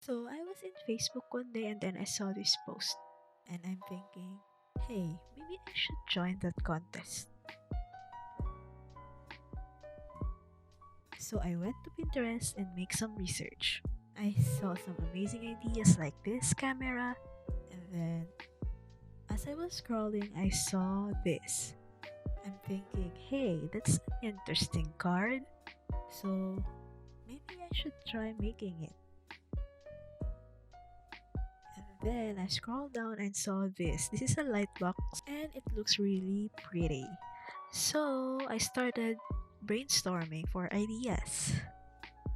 So I was in Facebook one day and then I saw this post and I'm thinking, hey, maybe I should join that contest. So I went to Pinterest and make some research. I saw some amazing ideas like this camera and then as I was scrolling I saw this. I'm thinking, hey, that's an interesting card. So maybe I should try making it. And then I scrolled down and saw this. This is a light box and it looks really pretty. So I started brainstorming for ideas.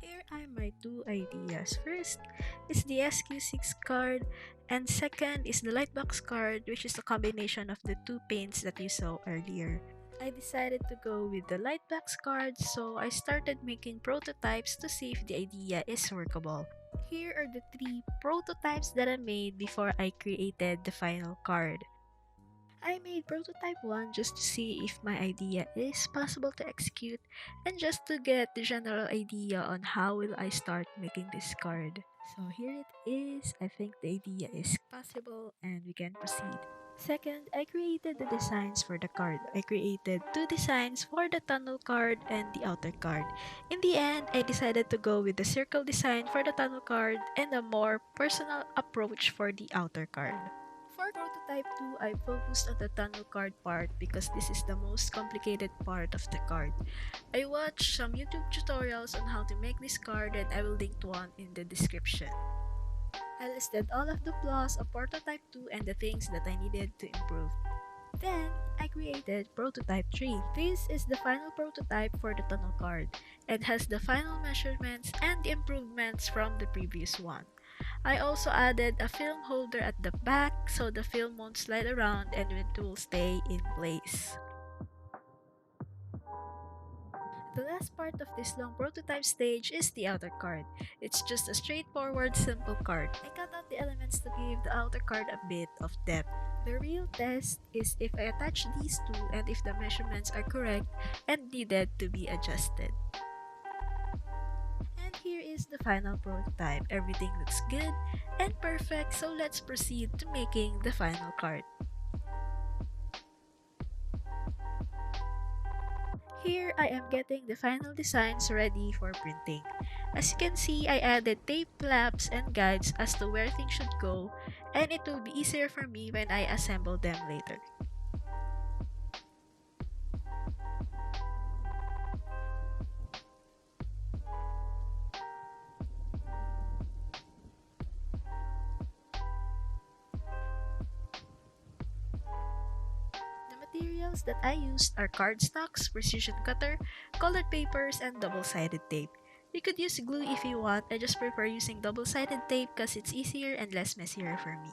Here are my two ideas. First is the SQ6 card, and second is the Lightbox card, which is a combination of the two paints that you saw earlier. I decided to go with the Lightbox card, so I started making prototypes to see if the idea is workable. Here are the three prototypes that I made before I created the final card. I made prototype 1 just to see if my idea is possible to execute and just to get the general idea on how will I start making this card. So here it is. I think the idea is possible and we can proceed. Second, I created the designs for the card. I created two designs for the tunnel card and the outer card. In the end, I decided to go with the circle design for the tunnel card and a more personal approach for the outer card. For prototype 2, I focused on the tunnel card part because this is the most complicated part of the card. I watched some YouTube tutorials on how to make this card and I will link to one in the description. I listed all of the flaws of prototype 2 and the things that I needed to improve. Then, I created prototype 3. This is the final prototype for the tunnel card. It has the final measurements and the improvements from the previous one. I also added a film holder at the back so the film won't slide around and it will stay in place. The last part of this long prototype stage is the outer card. It's just a straightforward, simple card. I cut out the elements to give the outer card a bit of depth. The real test is if I attach these two and if the measurements are correct and needed to be adjusted. And here is the final prototype. Everything looks good and perfect, so let's proceed to making the final card. Here I am getting the final designs ready for printing. As you can see, I added tape flaps and guides as to where things should go, and it will be easier for me when I assemble them later. The materials that I used are cardstocks, precision cutter, colored papers, and double-sided tape. You could use glue if you want. I just prefer using double-sided tape because it's easier and less messier for me.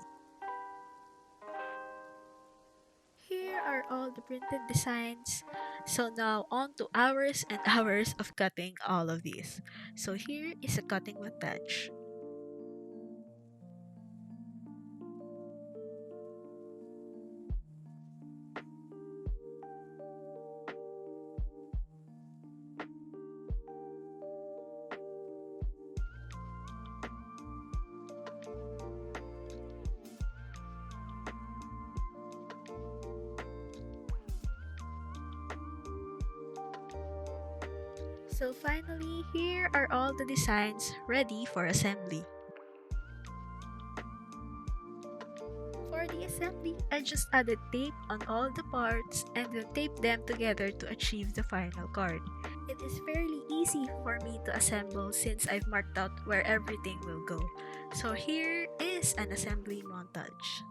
Here are all the printed designs. So now on to hours and hours of cutting all of these. So here is a cutting montage. So finally, here are all the designs ready for assembly. For the assembly, I just added tape on all the parts and then taped them together to achieve the final card. It is fairly easy for me to assemble since I've marked out where everything will go. So here is an assembly montage.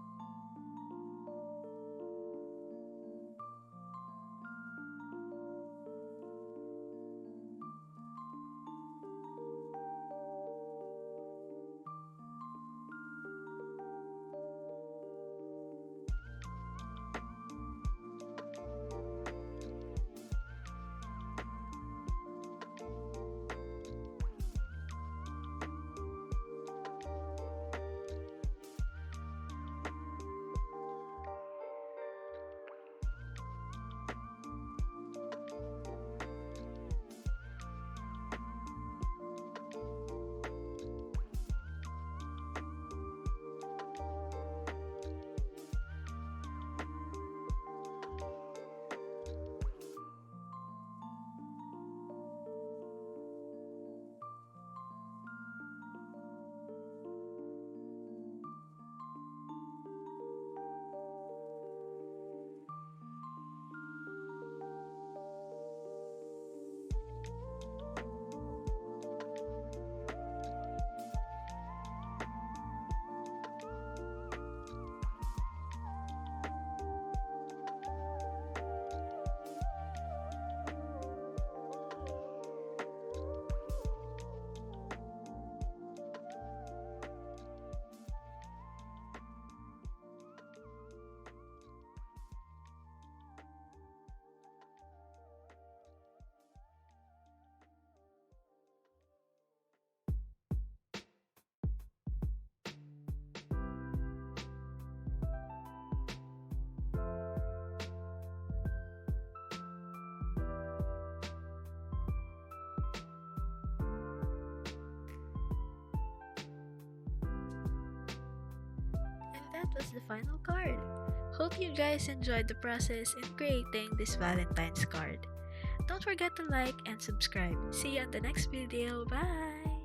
that was the final card. Hope you guys enjoyed the process in creating this Valentine's card. Don't forget to like and subscribe. See you on the next video. Bye!